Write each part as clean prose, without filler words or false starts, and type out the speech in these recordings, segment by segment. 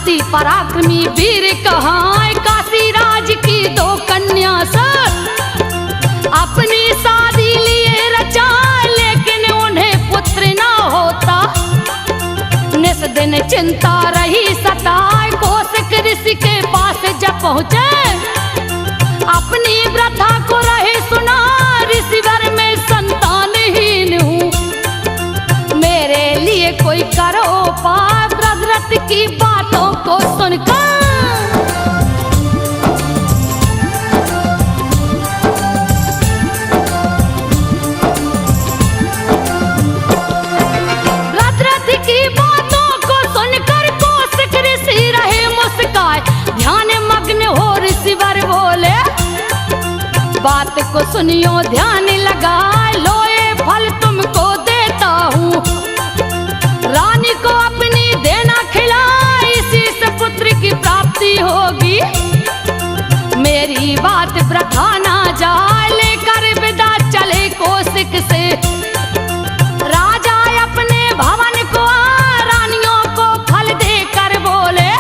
अति पराक्रमी वीर कहाँ काशी राज की दो कन्या सर अपनी शादी लिए रचा, लेकिन उन्हें पुत्र ना होता। निस दिन चिंता रही सताए, कौशिक ऋषि के पास जब पहुँचे अपनी व्रथा को रहे सुना, ऋषिवर में संतानहीन हूँ, मेरे लिए कोई करो उपाय। व्रत की बातों को सुनकर कौशिक ऋषि रहे मुस्काए, ध्यान मग्न हो ऋषिवर बोले बात को सुनियो ध्यान लगाए, लोए फल तुमको देता हूँ, रानी को अपनी देना खिलाए, इसी से पुत्र की प्राप्ति होगी। मेरी बात वृथा ना जाए, लेकर विदा चले कौशिक से राजा अपने भवन को, रानियों को फल देकर बोले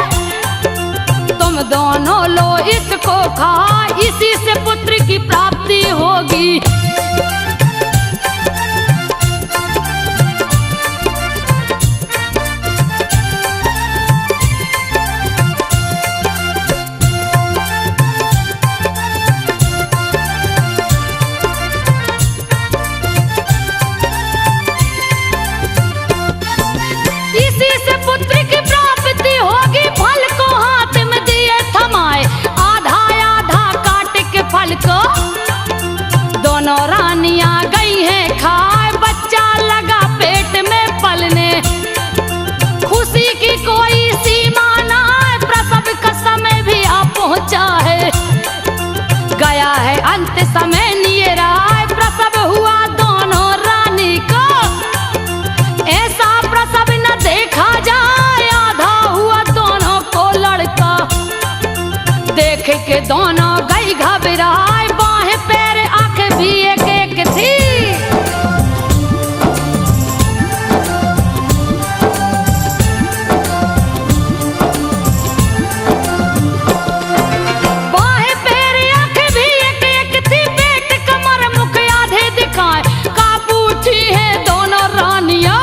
तुम दोनों लो इसको खा, इसी से पुत्र की प्राप्ति होगी। दोनों रानियां गई हैं खाए, बच्चा लगा पेट में पलने, खुशी की कोई सीमा ना है, प्रसव का समय भी आ पहुंचा है, गया है अंत समय नियर आए, प्रसव हुआ दोनों रानी को, ऐसा प्रसव न देखा जाए, आधा हुआ दोनों को लड़का, देख के दोनों गई घबराए, बाहें पैर आंख भी एक एक थी, बाहें पैर आंख भी एक एक थी, पेट कमर मुख आधे दिखाए, काबू उठी है दोनों रानियां,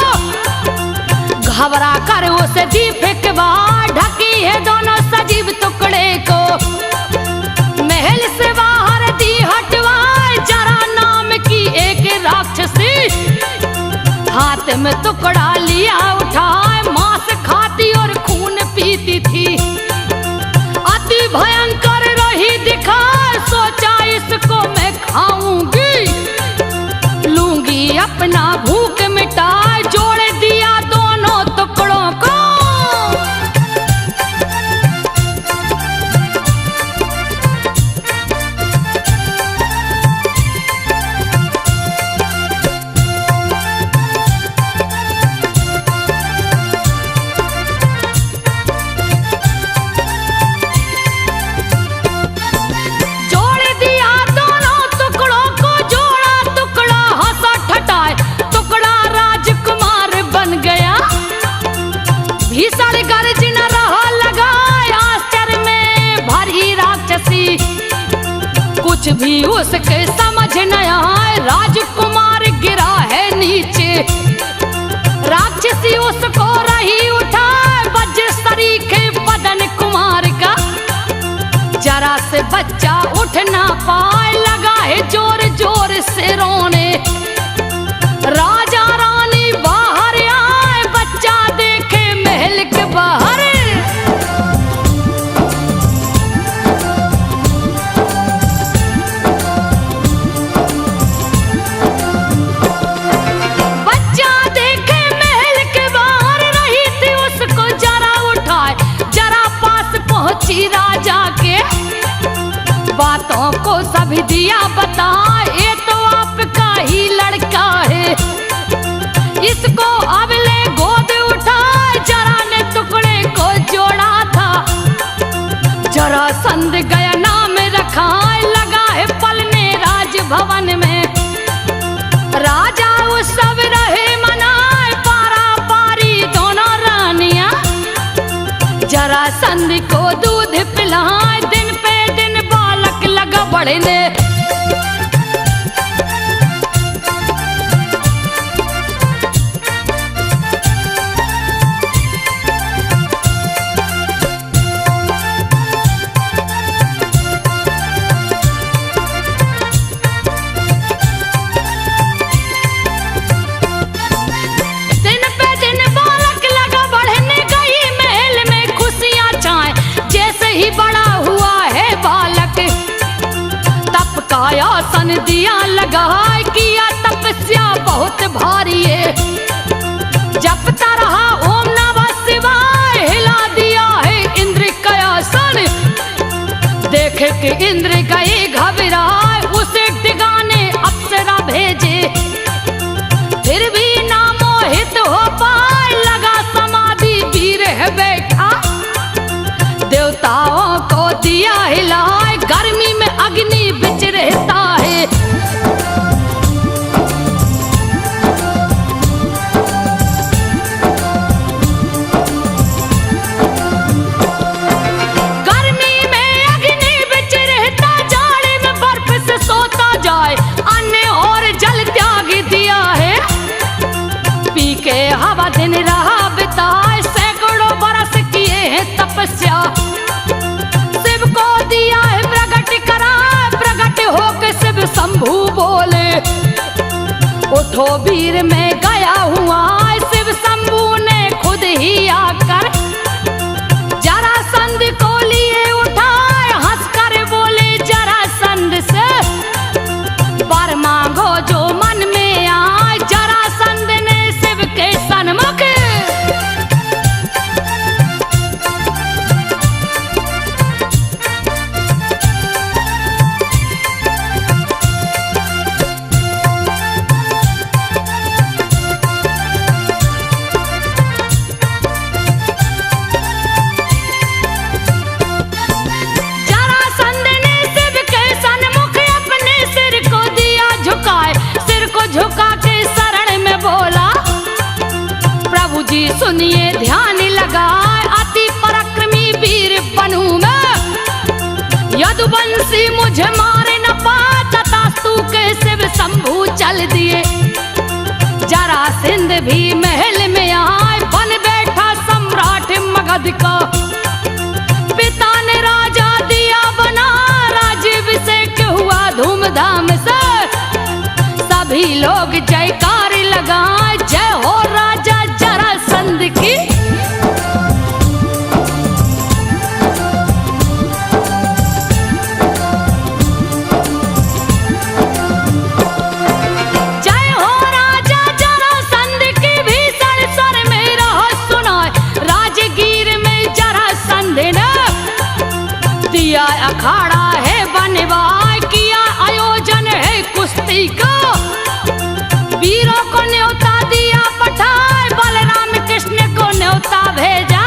घबरा कर उसे दी फेंकवा, ढकी है दोनों सजीव टुकड़े को, महल से बाहर दी हटवाए, जरा नाम की एक राक्षसी, हाथ में टुकड़ा लिया उठाए, मांस खाती और खून पीती थी, अति भयंकर रही दिखाए, सोचा इसको मैं खाऊंगी, लूंगी अपना भूख मिटाए, जोड़ दिया दोनों टुकड़ों को, भीषण गर्ज न रहा लगाए, आश्चर्य में भरी राक्षसी, कुछ भी उसके समझ न आए, राजकुमार गिरा है नीचे, राक्षसी उसको रही उठाए, वज्र सरीखे बदन कुमार का, जरा से बच्चा उठ ना पाए, लगा है जोर जोर से रोने, राजा रानी बाहर आए, बच्चा देखे महल के बाहर, बच्चा देखे महल के बाहर, रही थी उसको जरा उठाए, जरा पास पहुंची राजा के, बातों को सभी दिया बता, ये तो आपका ही लड़का है, इसको अब ले गोद उठा, जरा ने टुकड़े को जोड़ा था, जरासंध गया नाम रखा, लगा है पलने राजभवन में, राजा उत्सव रहे मनाए, पारा पारी दोनों रानियां, जरासंध को दूध पिलाए, दिन पे दिन बालक लगा बढ़ने। आसन दिया लगाए, किया तपस्या बहुत भारी है। जपता रहा ओम नमः शिवाय, हिला दिया है इंद्र का आसन। देखे कि इंद्र गए घबराए, उसे डिगाने अप्सरा भेजे। फिर भी ना मोहित हो पाए, लगा समाधि वीर है बैठा। देवताओं को दिया हिलाए, गर्मी में अग्नि बिच रहता है। गर्मी में अग्नि बिच रहता, जाड़े में बर्फ से सोता जाए। अन्न और जल त्याग दिया है, पी के हवा दिन रहा बिताए। सैकड़ों बरस किए हैं तपस्या, शिव को दिया है प्रगट करा। प्रगट होके शिव शंभु बोले, उठो वीर में गया हुआ। शिव शंभु ने खुद ही आकर जरासंध को लिए उठाए। हंसकर बोले जरासंध से, वर मांगो जो मन में आए। जरासंध ने शिव के सन्मुख सुनिए ध्यान लगाए। अति पराक्रमी वीर बनूं मैं, यदुवंशी मुझे मारे न पाए। तथास्तु के शिव शंभु चल दिए, जरासंध भी महल में आए। बन बैठा सम्राट मगध का, पिता ने राजा दिया बना। राज्याभिषेक हुआ धूमधाम से, सभी लोग जयकार लगाए। जय हो राजा जरासंध की। जय हो राजा जरासंध की, भीषण स्वर में रहस्य सुनाए। राजगीर में जरासंध ने दिया अखाड़ा है बनवाए। किया आयोजन है कुश्ती का, वीरों को न्योता दिया पठाए। बलराम कृष्ण को न्योता भेजा,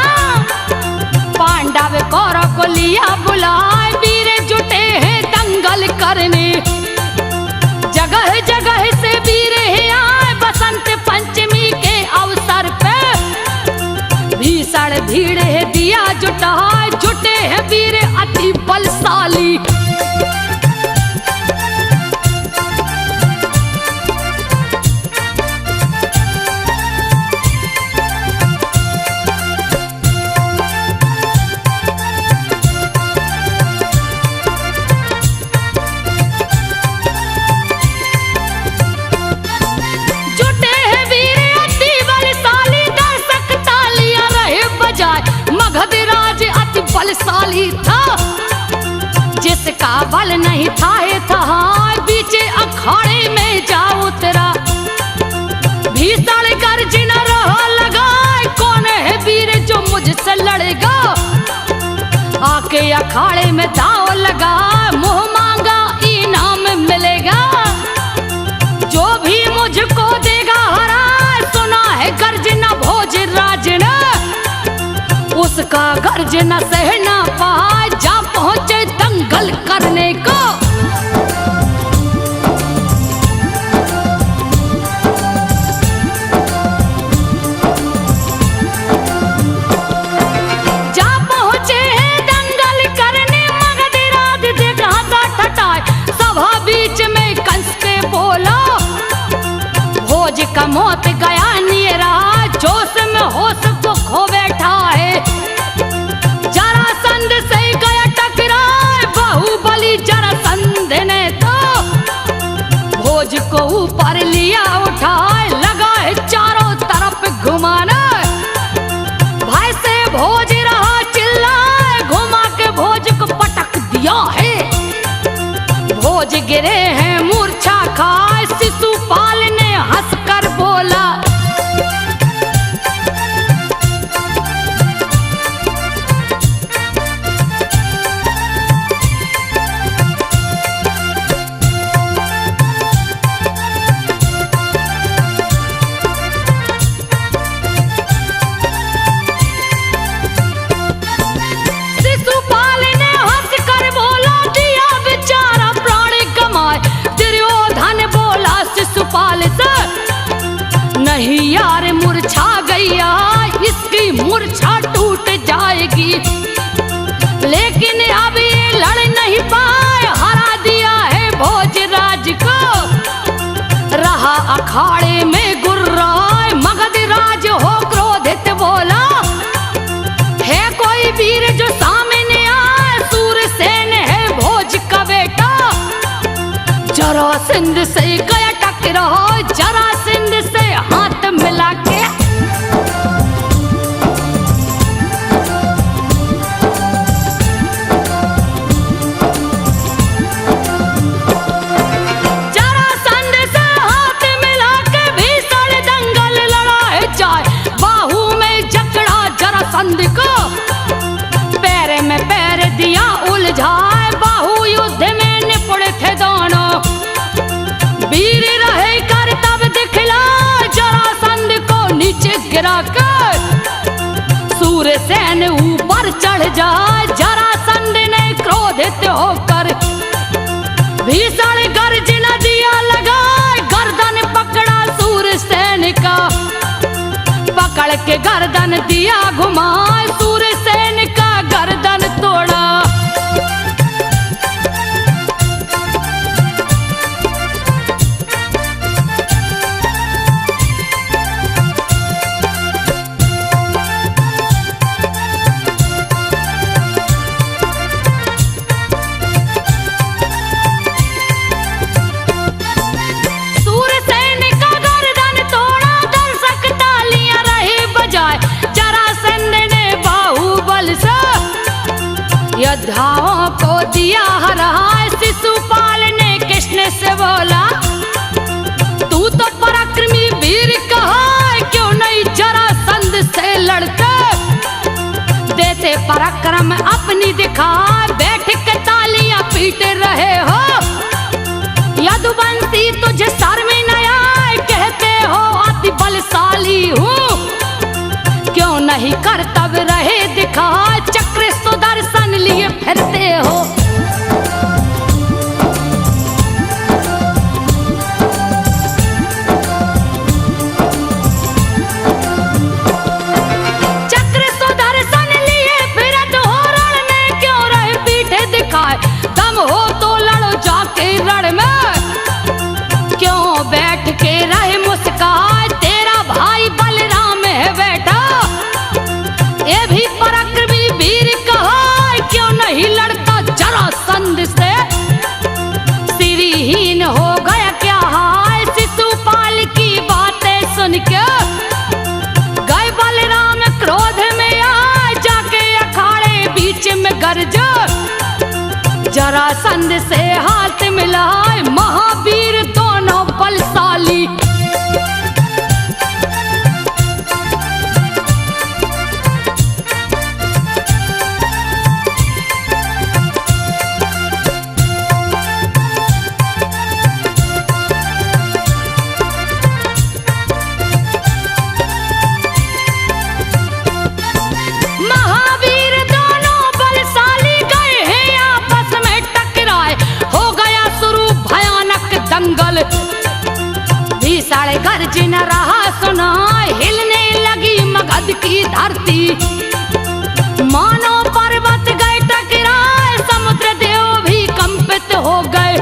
पांडव कौरव को लिया बुलाए। वीर जुटे हैं दंगल करने, जगह जगह से वीर है आए। बसंत पंचमी के अवसर पे भीषण भीड़ है दिया जुटाए। जुटे हैं वीर अति बलशाली, बलशाली था। जिसका बल नहीं था ये था, बीच अखाड़े में जा उतरा। भीषण गर्जन रहा लगा, कौन है वीर जो मुझसे लड़ेगा। आके अखाड़े में दांव लगा, मुंह मांगा इनाम मिलेगा। जो भी मुझको देगा हरा, सुना है गर्जना भोजराज ने। उसका गर्जना सह ना पाए, जा पहुंचे दंगल करने को। जा नहीं यार मूर्छा गया, इसकी मूर्छा टूट जाएगी। लेकिन अब ये लड़ नहीं पाए, हरा दिया है भोजराज को। रहा अखाड़े में गुर्राए, मगध राज हो क्रोधित बोला, है कोई वीर जो सामने आए? सूरसेन है भोज का बेटा, जरासंध से गया टकरा, जरासंध से हाथ मिला के को पैर में पैर दिया उलझाए। बाहु युद्ध में निपुण थे दोनों, वीर रहे कर तब दिखला, जरासंध को नीचे गिरा कर सूरसेन ऊपर चढ़ जाए। जरासंध ने क्रोधित होकर भीषण गर्जना दिया लगाए, गर्दन पकड़ा सूरसेन का, पकड़ के गर्दन दिया घुमाए, सूरसेन का गर्दन तोड़ा। सूरसेन का गर्दन तोड़ा, दर्शक तालियां रहे बजाए। जरासंध ने बाहुबल से योद्धाओं को दिया हरा। शिशुपाल ने कृष्ण से बोला, तू तो पराक्रमी वीर कहा, क्यों नहीं जरासंध से लड़ते? देते पराक्रम अपनी दिखा, बैठ के तालियां पीट रहे हो। यदुवंशी तुझे सर में न आए, कहते हो अति बलशाली हूँ, क्यों नहीं कर्तव्य रहे दिखा? चक्र सुदर्शन लिए फिरते हो। चक्र सुदर्शन लिए फिरत हो, रण में क्यों रहे पीठे दिखाए? दम हो तो लड़ो जाके रण में, क्यों बैठ के रहे मुस्काए? तेरा भाई बलराम है बेटा, ये भी पराक्रमी वीर कहा, क्यों नहीं लड़ता जरासंध से? सिरहीन हो गया क्या हाय? शिशुपाल की बातें सुन के गए बलराम क्रोध में आए, जाके अखाड़े बीच में गरजा, जरासंध से हाथ मिलाए। महावीर दोनों बलशाली, महावीर दोनों बलशाली गए हैं आपस में टकराए। हो गया शुरू भयानक दंगल, भीषण गर्जन रहा सुनाए, हिलने लगी मगध की धरती, मानो पर्वत गए टकराए, समुद्र देव भी कंपित हो गए।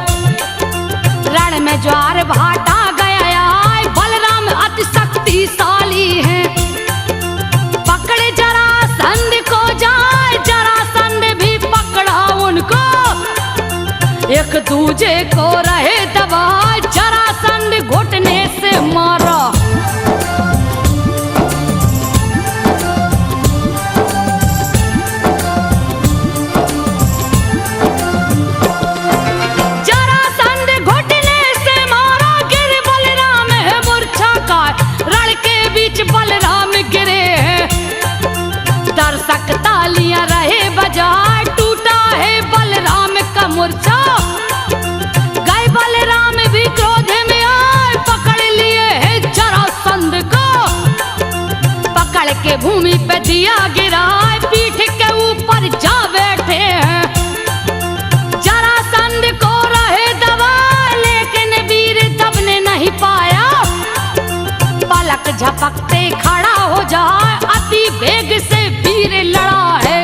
रण में ज्वार भाटा गया आए, बलराम अति शक्तिशाली है, पकड़े जरासंध को जाए, जरासंध भी पकड़ा उनको, एक दूजे को रहे दबाए। जरासंध घुटने से मारा, जरासंध घुटने से मारा, गिर बलराम है मूर्छा का, रण के बीच बलराम गिरे हैं। दर्शक तालियां रहे बजाए, टूटा है बलराम का मूर्छा। गए बलराम भी क्रोध में आए, पकड़ लिए है जरासंध को, पकड़ के भूमि पे दिया गिराए, पीठ के ऊपर जा बैठे हैं। जरासंध को रहे दबा, लेकिन वीर दबने नहीं पाया, पलक झपकते खड़ा हो जाए, अति वेग से वीर लड़ा है।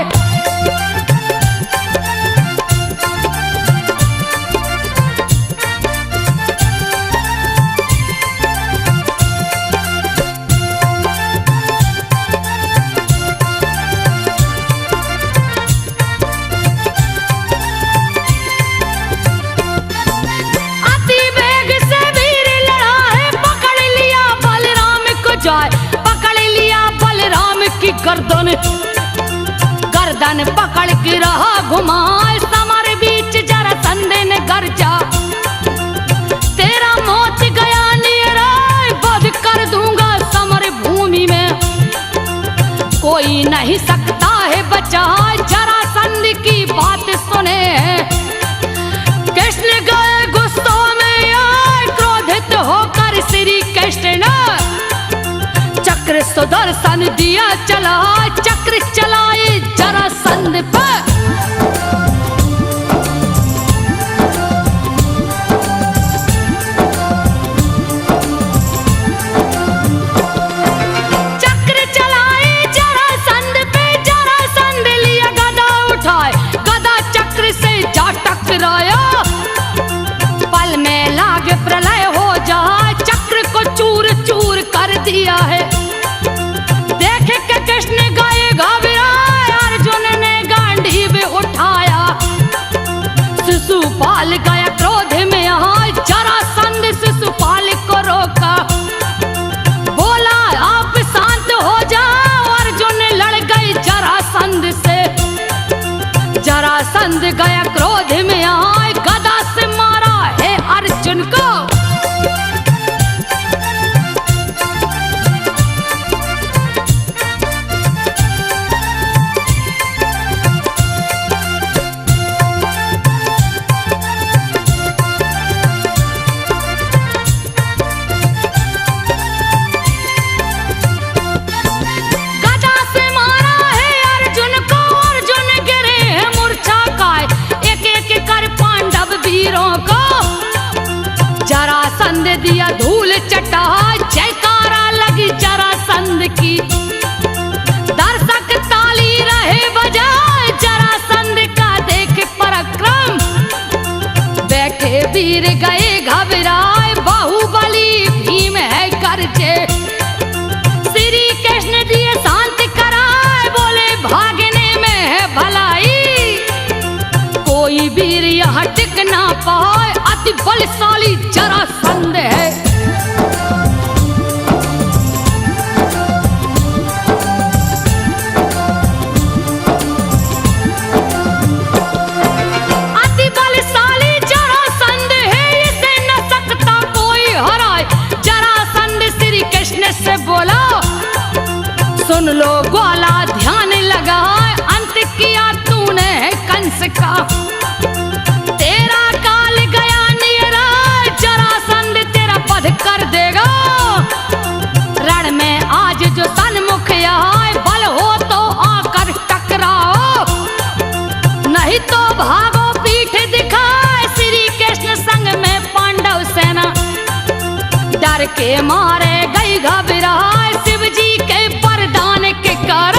पकड़ लिया बलराम की गर्दन, गर्दन पकड़ के रहा घुमाए, समर बीच जरासंध ने गर्जा, तेरा मौत गया निराय, वध कर दूंगा समर भूमि में, कोई नहीं सकता है बचाए, जरासंध की बात सुने। कृष्ण गए गुस्सों में आए, क्रोधित होकर श्री कृष्ण ने चक्र सुदर्शन दिया चला, चक्र चलाए जरासंध पर। चक्र चलाए जरासंध पे, जरासंध लिया गदा उठाए, गदा चक्र से जा टकराया, पल में लागे प्रलय हो जाए, चक्र को चूर चूर कर दिया है। देखे के कृष्ण गए घबराए, अर्जुन ने गांडीव उठाया, शिशुपाल गया क्रोध में आए, जरासंध शिशुपाल को रोका, बोला आप शांत हो जाओ, अर्जुन लड़ गई जरासंध से, जरासंध गया क्रोध में आए, गदा से मारा है अर्जुन को। जरासंध दिया धूल चटा, जयकारा लगी जरासंध की, दर्शक ताली रहे बजाए, जरासंध का देख पराक्रम, बैठे वीर गए घबराए, बाहुबली भीम है गर्जे, श्री कृष्ण दिए शांत कराए, बोले भागने में है भलाई, कोई वीर यहाँ टिक ना पाए, अति बलशाली जरासंध है। अति बलशाली जरासंध है, इसे न सकता कोई हराए, जरासंध श्री कृष्ण से बोला, सुन लो ग्वाला ध्यान लगाए, अंत किया तूने कंस का, तेरा काल गया नियरा, जरासंध तेरा वध कर देगा, रण में आज जो सन्मुख आए, बल हो तो आकर टकराओ, नहीं तो भागो पीठ दिखाए, श्री कृष्ण संग में पांडव सेना, डर के मारे गई घबराए, शिव जी के वरदान के कारण।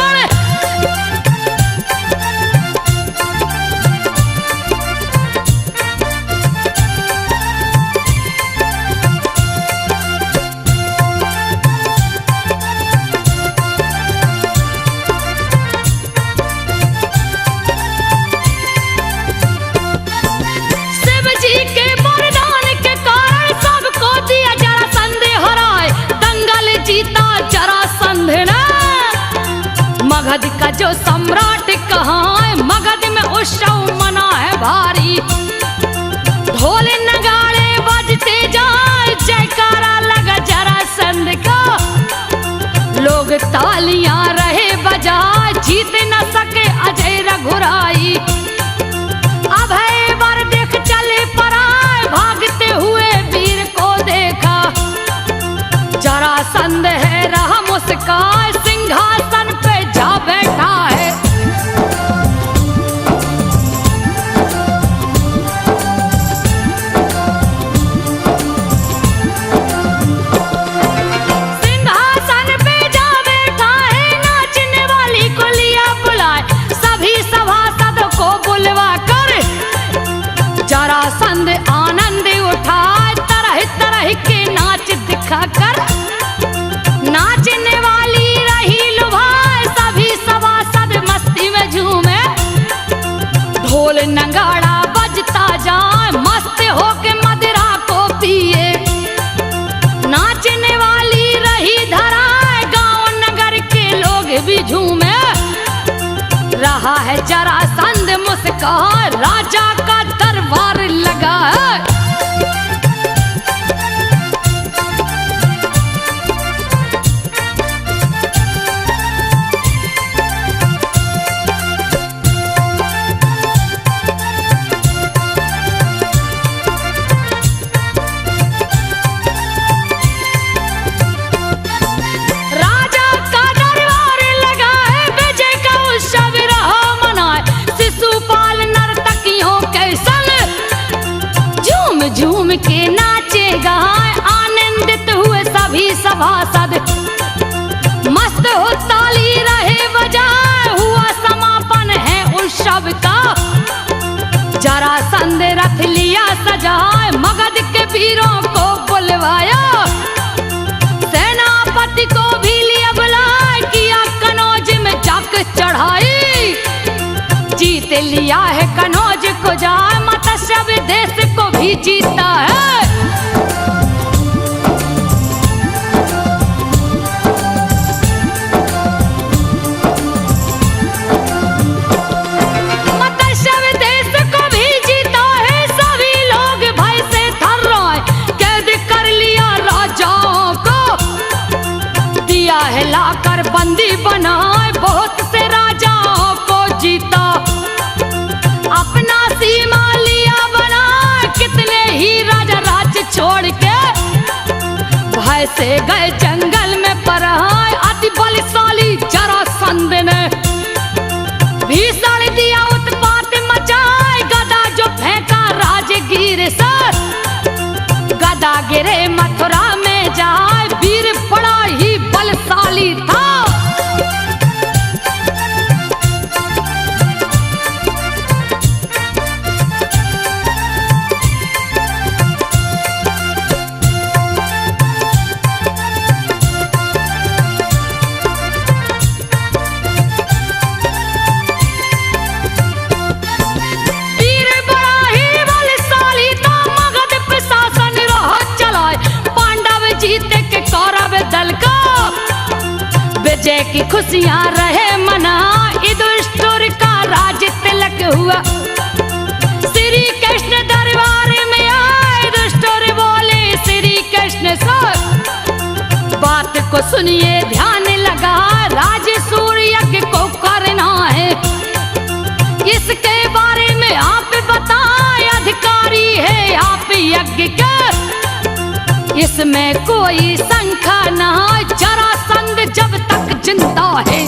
मगध का जो सम्राट कहाँ है, मगध में उत्सव मना है भारी, ढोल नगाड़े बजते जाए, जयकारा लगा जरासंध का, लोग तालियां रहे बजाए, जीत न सके अजय रघुराई, अभय वर देख चले पराए, भागते हुए वीर को देखा, जरासंध है रहा मुस्कान, सिंहासन पे जा बैठा है। सिंहासन जरासंध आनंद उठाए तरह तरह के नाच दिखाकर, नाचने वाली रही लुभाए सभी सभासद मस्ती में झूमे। ढोल नगाड़ा बजता जाए मस्त होके मदिरा को पिए, नाचने वाली रही धराए गांव नगर के लोग भी झूमे। रहा है जरासंध मुस्कान राजा का दरबार लगा है। झूम के नाचे गाए आनंदित हुए सभी सभासद, मस्त हो ताली रहे बजाए हुआ समापन है उत्सव का। जरासंध रथ लिया सजाए मगध के वीरों को बुलवाया, सेनापति को भी लिया बुलाए किया कनौज में जाकर चढ़ाई। जीत लिया है कनौज को जाए मत्स्य विदेश को भी जीता है। मत्स्य विदेश को भी जीता है, सभी लोग भय से थर्राए कैद कर लिया राजाओं को, दिया है लाकर बंदी बनाए बहुत से राजाओं को जीता। अपना सीमा लिया बना कितने ही राजा राज्य छोड़ के, भय से गए जंगल में पराए अति बलशाली जरासंध ने। भीषण दिया उत्पात मचाए गदा जो फेंका राजगीर से, गदा गिरे मथुरा में जाए वीर बड़ा ही बलशाली था। विजय की खुशियां रहे मना युधिष्ठिर का राज तिलक हुआ। श्री कृष्ण दरबार में आए युधिष्ठिर बोले श्री कृष्ण से बात को सुनिए ध्यान लगा, राज सूर्य यज्ञ को करना है, इसके बारे में आप बताएं अधिकारी है आप यज्ञ के, इसमें कोई शंका ना जरासंध जब तक जिंदा है।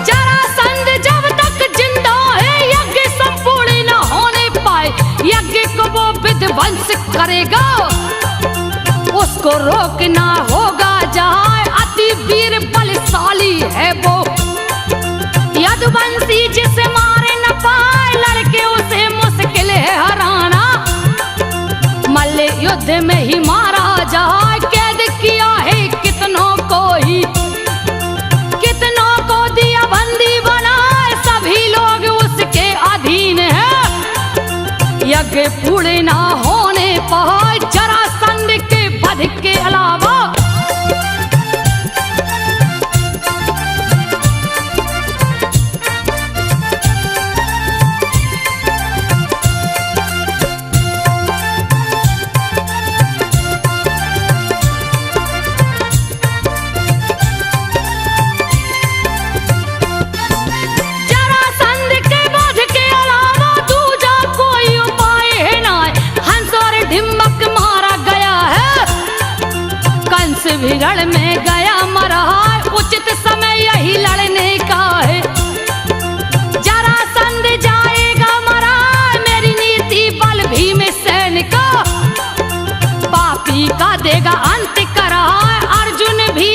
जरासंध जब तक जिंदा है यज्ञ संपूर्ण न होने पाए, यज्ञ को वो विध्वंस करेगा, उसको रोकना होगा जाए अति वीर बलशाली है वो। यदुवंशी जिसे मारे न पाए लड़के उसे मुश्किल है हराना, मल्ल युद्ध में ही मारा जाए कैद किया है कितनों को ही, कितनों को दिया बंदी बनाए सभी लोग उसके अधीन है। यज्ञ पूर्ण ना होने पाए जरासंध के वध के अलावा। बिगड़ में गया मरा उचित समय यही लड़ने का है, जरासंध जाएगा मरा मेरी नीति बल भीम सैनिक, पापी का देगा अंत करा अर्जुन भी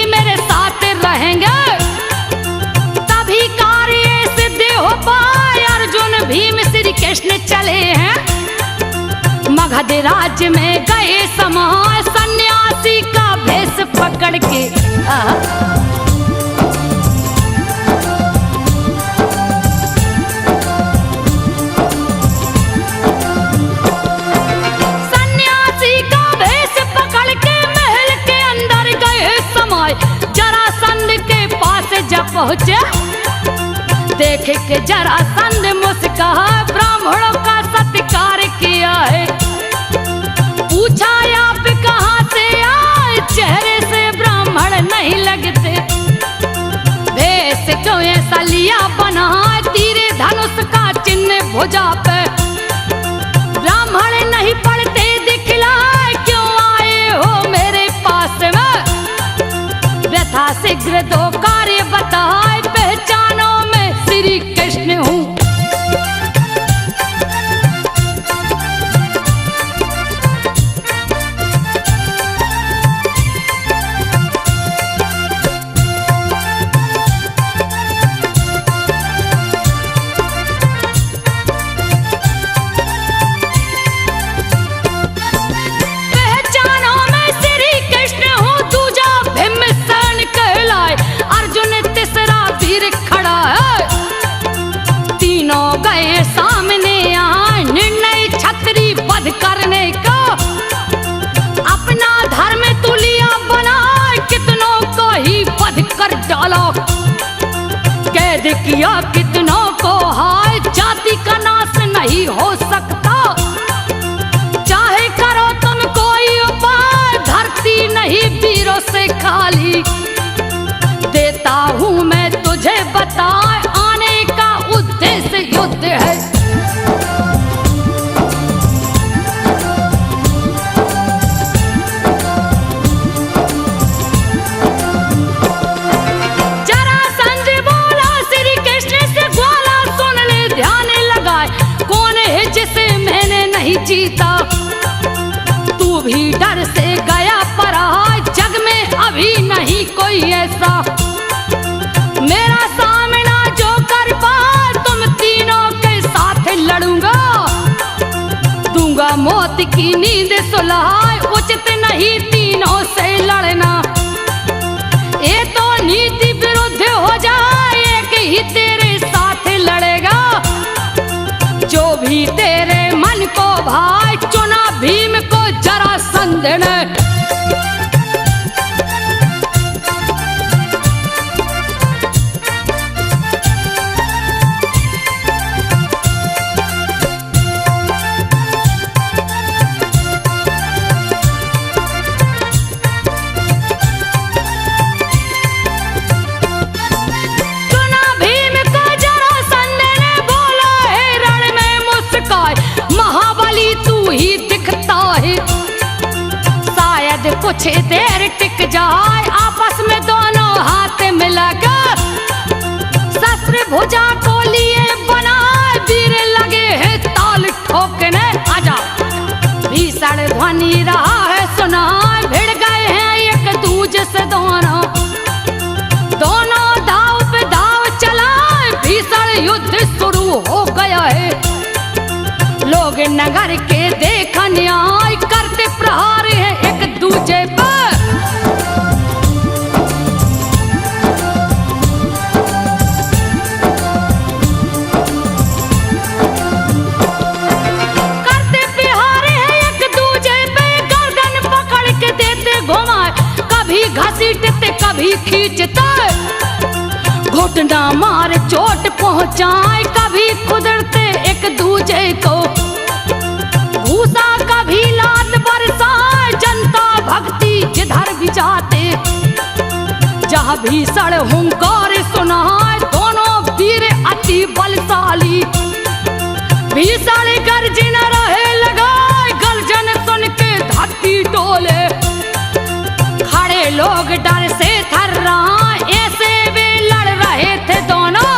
चले हैं। मगध राज्य में गए समाए सन्यासी का भेष पकड़ के। सन्यासी का भेष पकड़ के महल के अंदर गए समाए। जरासंध के पास जब पहुंचे देख के जरासंध मुस्कुरा, ब्राह्मणों का सत्कार किया है। पूछा आप कहाँ से आए, चेहरे से ब्राह्मण नहीं लगते। भेष क्यों ऐसा लिया बना, तीरे धनुष का चिन्ह भुजा पे। ब्राह्मण नहीं पढ़ते दिखलाए, क्यों आए हो मेरे पास में। व्यथा शीघ्र दो कार्य बताए, पहचानो मैं श्री कृष्ण हूँ। गए सामने आए निर्णय छत्री वध करने का। अपना धर्म तुलिया बना, कितनों को ही वध कर डाला। कैद किया कितनों को, हाय जाति का नाश नहीं हो सकता। चाहे करो तुम कोई उपाय, धरती नहीं वीरों से खाली। देता हूँ मैं तुझे बताए, आने का उद्देश्य युद्ध है। जरासंध बोला श्री कृष्ण से, ग्वाला सुन ले ध्यान लगाए। कौन है जिसे मैंने नहीं जीता, तू भी डर से गया परा। जग में अभी नहीं कोई ऐसा, मेरा सामना जो कर पाए, तुम तीनों के साथ लड़ूंगा। दूंगा मौत की नींद सुलाए, उचित नहीं तीनों से लड़ना। ये तो नीति विरुद्ध हो जाए, एक ही तेरे साथ लड़ेगा। जो भी तेरे मन को भाई, चुना भीम को जरासंध ने। कुछ देर टिक जाए, आपस में दोनों हाथ मिलाकर। शस्त्र भुजा को लिए बनाए, वीर लगे हैं ताल ठोकने। आजा भीषण ध्वनि रहा है सुनाए, भिड़ गए हैं एक दूजे से दोनों। दोनों दाव पे दाव चलाए, भीषण युद्ध शुरू हो गया है। लोग नगर के देखने आए, करते प्रहार है एक दूजे पर। करते प्रहार है एक दूजे पे, गर्दन पकड़ के देते घुमाए। कभी घसीटते कभी खींचते, घुटना मार चोट पहुंचाए। कभी कुदरते एक दूजे को, भूसा कभी लात बरसाए। जनता भक्ति जिधर भी जाते, जहाँ भीषण हुंकार सुनाए। दोनों वीर अति बलशाली, भीषण गर्जन रहे लगाए। गर्जन सुन के धरती डोले, खड़े लोग डर से थर्राए। ऐसे वे लड़ रहे थे दोनों।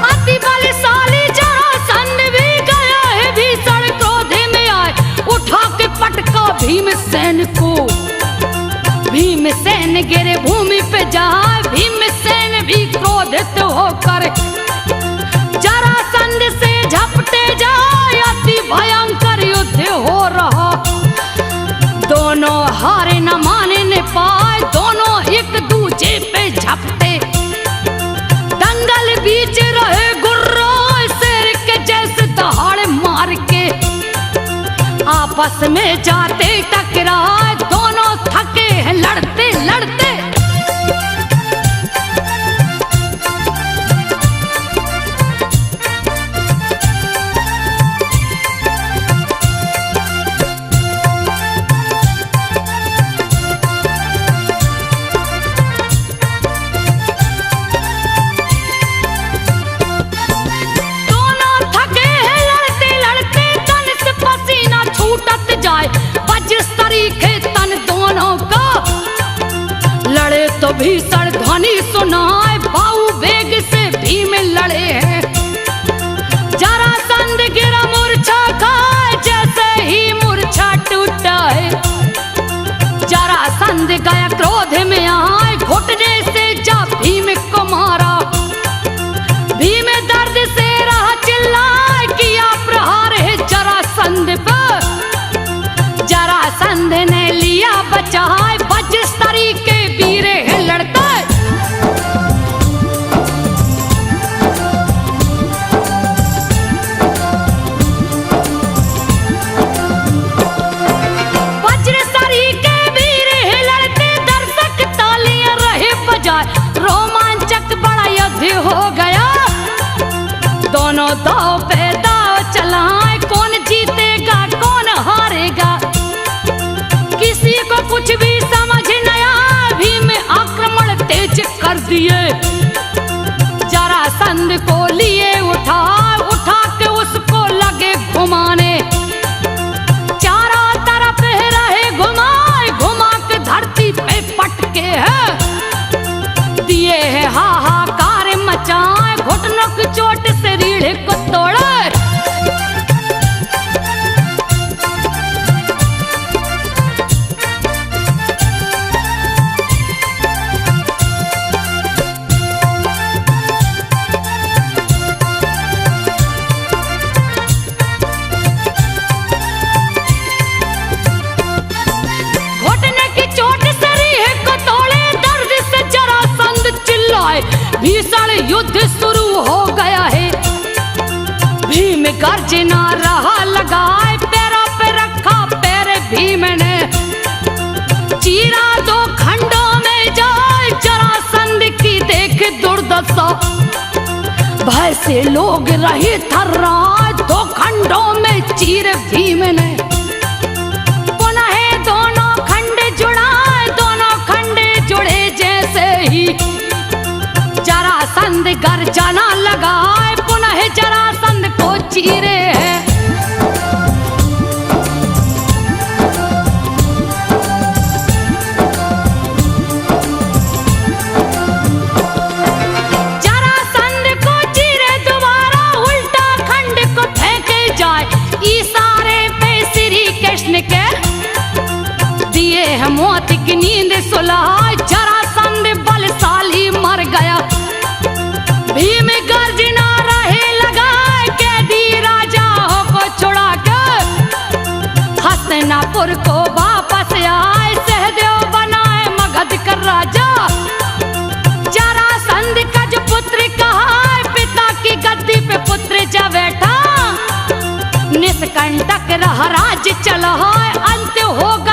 अति बलशाली जरासंध भी गया है भीषण क्रोध में आए, उठा के पटका भीमसेन को। भीमसेन गिरे भूमि पे जाए, भीमसेन भी क्रोधित होकर जरासंध से झपटे जाए। अति भयंकर युद्ध हो रहा, दोनों हारे न माने न पाए, दोनों एक दूजे पे झपटे। दंगल बीच रहे गुर्रो शेर के जैसे दहाड़ मार के, आपस में जाते टकराए, दोनों थके हैं लड़ते लड़ते। दोनों थके हैं लड़ते लड़ते, तन से पसीना छूटत जाए, वज्रस्तरी के तन दोनों का। लड़े तो भीषण ध्वनि सुनाए, बाहु वेग से भीम लड़े हैं। जरासंध गिरा मूर्छा खाए, जैसे ही मूर्छा टूटा है। जरासंध गया क्रोध में आए, घुटने से जा भीम को मारा। भीम दर्द से रहा चिल्लाए, किया प्रहार है जरासंध पर। जरासंध ने लिया बचाए, वज्रस्तरी के वीर है लड़ता। वज्रस्तरी के वीर है लड़ते, दर्शक तालियां रहे बजाए। रोमांचक बड़ा युद्ध हो गया, दोनों दाव पे दाव चलाए। कौन जीतेगा कौन हारेगा, किसी को कुछ भी समझ न आया। भीम आक्रमण तेज कर दिए, जरासंध को लिए उठा के उसको लगे घुमाने। चारों तरफ रहे घुमाए, घुमा के धरती पे पटके है। दिए है हाहाकार मचाए, घुटनों की चोट से रीढ़ को तोड़ा। घुटने की चोट से रीढ़ को तोड़े, दर्द से जरासंध चिल्लाए। भीषण युद्ध शुरू हो गया है, भीम गर्जना रहा लगाए। पैरों पे रखा पैर भीम ने, चीरा दो खंडों में जाए। जरासंध की देख दुर्दशा, भय से लोग रहे थर्राए। दो खंडों में चीर भीम ने, पुनः दोनों खंड जुड़ाए। दोनों खंड जुड़े जैसे ही जरासंध गर्जना लगाए, पुनः जरासंध को चीरे है। जरासंध को चीरे दोबारा, उल्टा खंड को फेंके जाए। इशारे पे श्री कृष्ण के दिए है मौत की नींद सुलाए। जरासंध बलशाली मर गया, भीम गर्जना रहे लगाए। कैदी राजाओं को छुड़ा के हस्तिनापुर को वापस आए। सहदेव बनाए मगध का राजा, जरासंध का जो पुत्र कहा, पिता की गद्दी पे पुत्र जा बैठा। निष्कंटक रहा राज्य चला, अंत हो गया